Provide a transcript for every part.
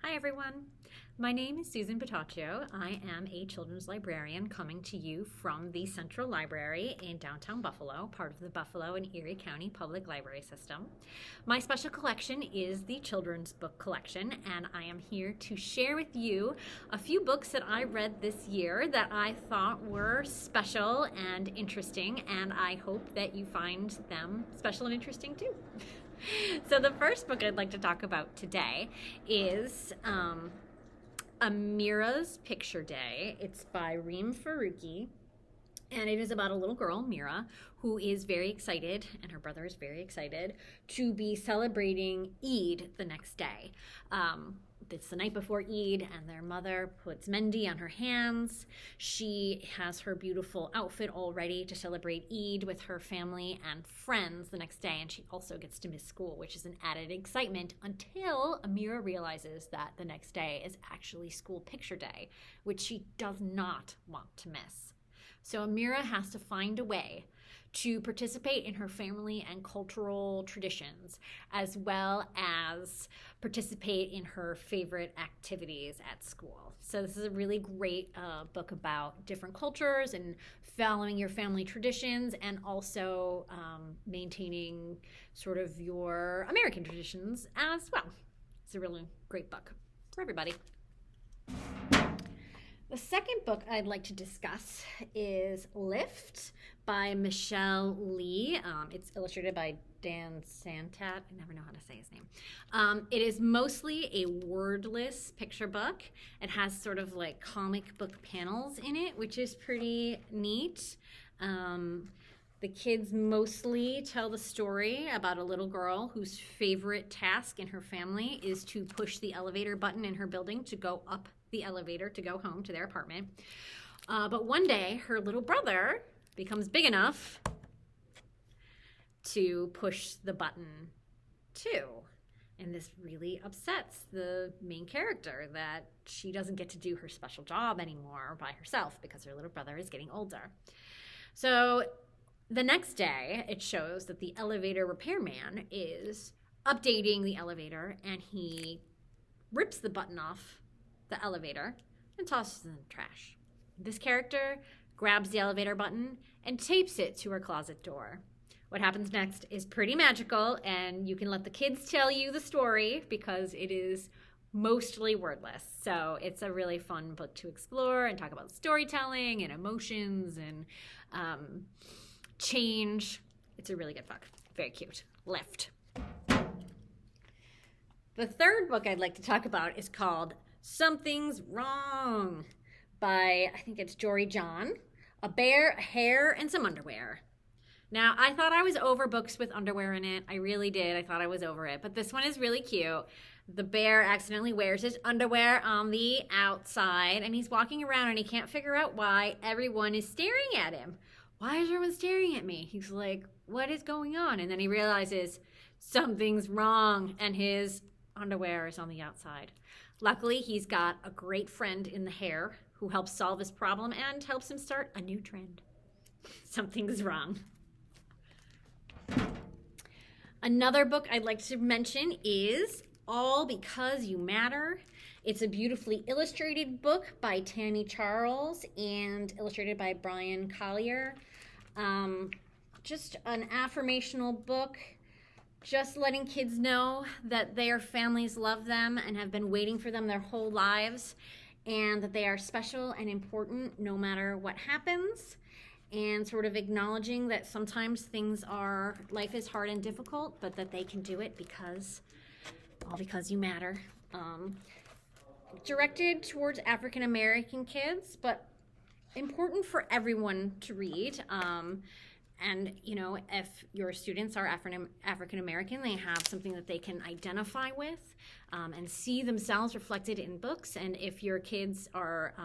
Hi everyone, my name is Susan Buttaccio. I am a children's librarian coming to you from the Central Library in downtown Buffalo, part of the Buffalo and Erie County Public Library System. My special collection is the children's book collection, and I am here to share with you a few books that I read this year that I thought were special and interesting, and I hope that you find them special and interesting too. So the first book I'd like to talk about today is Amira's Picture Day. It's by Reem Faruqi, and it is about a little girl, Mira, who is very excited, and her brother is very excited, to be celebrating Eid the next day. It's the night before Eid, and their mother puts mehndi on her hands. She has her beautiful outfit all ready to celebrate Eid with her family and friends the next day, and she also gets to miss school, which is an added excitement until Amira realizes that the next day is actually school picture day, which she does not want to miss. So Amira has to find a way to participate in her family and cultural traditions, as well as participate in her favorite activities at school. So this is a really great book about different cultures and following your family traditions, and also maintaining sort of your American traditions as well. It's a really great book for everybody. The second book I'd like to discuss is Lift by Michelle Lee. It's illustrated by Dan Santat. I never know how to say his name. It is mostly a wordless picture book. It has sort of like comic book panels in it, which is pretty neat. The kids mostly tell the story about a little girl whose favorite task in her family is to push the elevator button in her building to go up the elevator to go home to their apartment. But one day, her little brother becomes big enough to push the button too. And this really upsets the main character, that she doesn't get to do her special job anymore by herself because her little brother is getting older. So the next day, it shows that the elevator repairman is updating the elevator, and he rips the button off the elevator and tosses it in the trash. This character grabs the elevator button and tapes it to her closet door. What happens next is pretty magical, and you can let the kids tell you the story because it is mostly wordless. So it's a really fun book to explore and talk about storytelling and emotions and change. It's a really good book. Very cute. Lift. The third book I'd like to talk about is called Something's Wrong by, I think it's Jory John. A bear, a hare, and some underwear. Now, I thought I was over books with underwear in it. I really did. I thought I was over it. But this one is really cute. The bear accidentally wears his underwear on the outside, and he's walking around, and he can't figure out why everyone is staring at him. Why is everyone staring at me? He's like, what is going on? And then he realizes something's wrong, and his underwear is on the outside. Luckily, he's got a great friend in the hare who helps solve his problem and helps him start a new trend. Something's wrong. Another book I'd like to mention is All Because You Matter. It's a beautifully illustrated book by Tammy Charles and illustrated by Brian Collier. Just an affirmational book, just letting kids know that their families love them and have been waiting for them their whole lives, and that they are special and important no matter what happens, and sort of acknowledging that sometimes life is hard and difficult, but that they can do it all because you matter. Directed towards African American kids, but important for everyone to read. And, you know, if your students are African American, they have something that they can identify with and see themselves reflected in books. And if your kids are,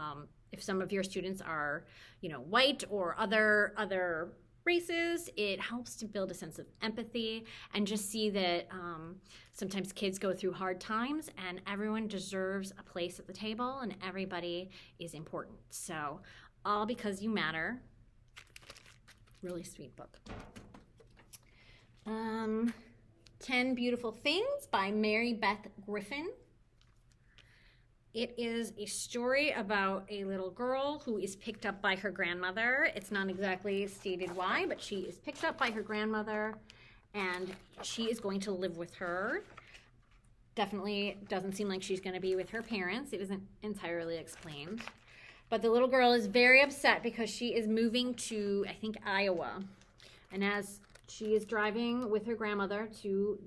if some of your students are, you know, white or other races, it helps to build a sense of empathy and just see that sometimes kids go through hard times, and everyone deserves a place at the table, and everybody is important. So, All Because You Matter. Really sweet book. 10 Beautiful Things by Mary Beth Griffin. It is a story about a little girl who is picked up by her grandmother. It's not exactly stated why, but she is picked up by her grandmother and she is going to live with her. Definitely doesn't seem like she's going to be with her parents. It isn't entirely explained. But the little girl is very upset because she is moving to, I think, Iowa. And as she is driving with her grandmother to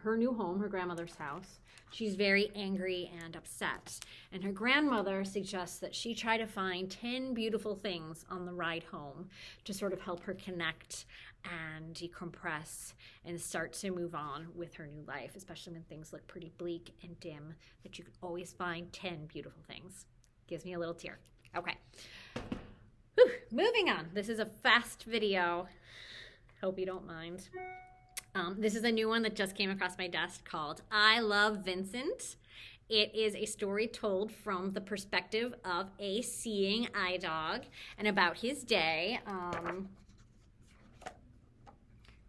her new home, her grandmother's house, she's very angry and upset. And her grandmother suggests that she try to find 10 beautiful things on the ride home to sort of help her connect and decompress and start to move on with her new life, especially when things look pretty bleak and dim, that you can always find 10 beautiful things. Gives me a little tear. Okay. Whew. Moving on. This is a fast video. Hope you don't mind. This is a new one that just came across my desk called I Love Vincent. It is a story told from the perspective of a seeing eye dog and about his day.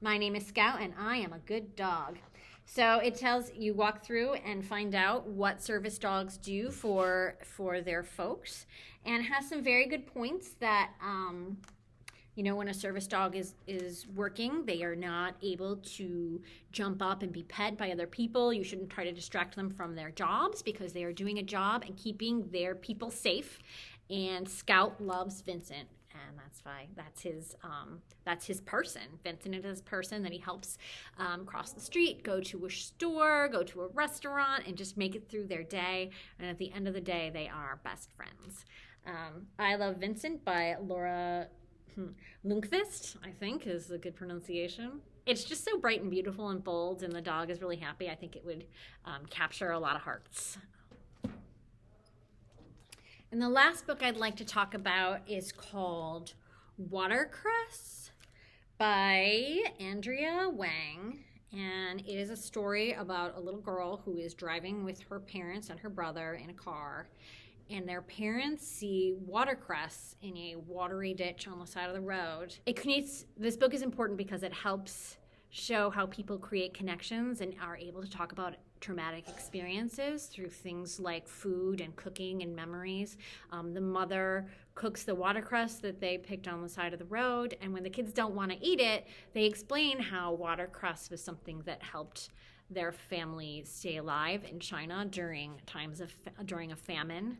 My name is Scout and I am a good dog. So it tells you walk through and find out what service dogs do for their folks, and has some very good points that when a service dog is working, they are not able to jump up and be pet by other people. You shouldn't try to distract them from their jobs because they are doing a job and keeping their people safe. And Scout loves Vincent. And that's why that's his person. Vincent is his person that he helps cross the street, go to a store, go to a restaurant, and just make it through their day. And at the end of the day, they are best friends. I Love Vincent by Laura Lundqvist, I think is a good pronunciation. It's just so bright and beautiful and bold, and the dog is really happy. I think it would capture a lot of hearts. And the last book I'd like to talk about is called Watercress by Andrea Wang. And it is a story about a little girl who is driving with her parents and her brother in a car. And their parents see watercress in a watery ditch on the side of the road. This book is important because it helps show how people create connections and are able to talk about traumatic experiences through things like food and cooking and memories. The mother cooks the watercress that they picked on the side of the road, and when the kids don't want to eat it, they explain how watercress was something that helped their family stay alive in China during a famine.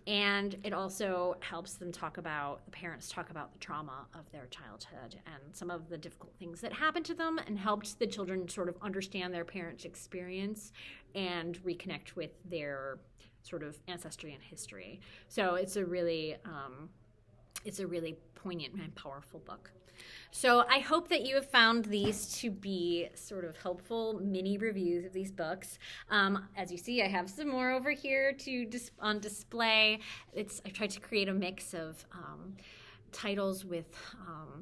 And it also helps them the parents talk about the trauma of their childhood and some of the difficult things that happened to them, and helped the children sort of understand their parents' experience and reconnect with their sort of ancestry and history. So it's a really poignant and powerful book. So I hope that you have found these to be sort of helpful mini reviews of these books. As you see, I have some more over here on display. I tried to create a mix of titles with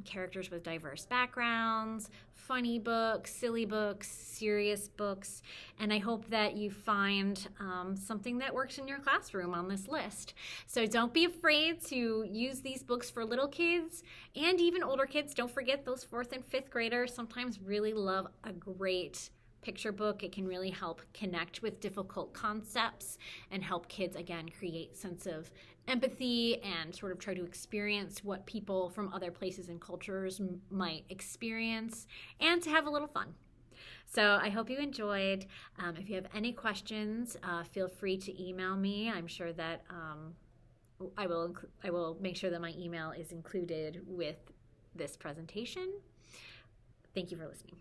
characters with diverse backgrounds, funny books, silly books, serious books, and I hope that you find something that works in your classroom on this list. So don't be afraid to use these books for little kids and even older kids. Don't forget those 4th and 5th graders sometimes really love a great picture book. It can really help connect with difficult concepts and help kids, again, create sense of empathy and sort of try to experience what people from other places and cultures might experience, and to have a little fun. So I hope you enjoyed. If you have any questions, feel free to email me. I'm sure that I will make sure that my email is included with this presentation. Thank you for listening.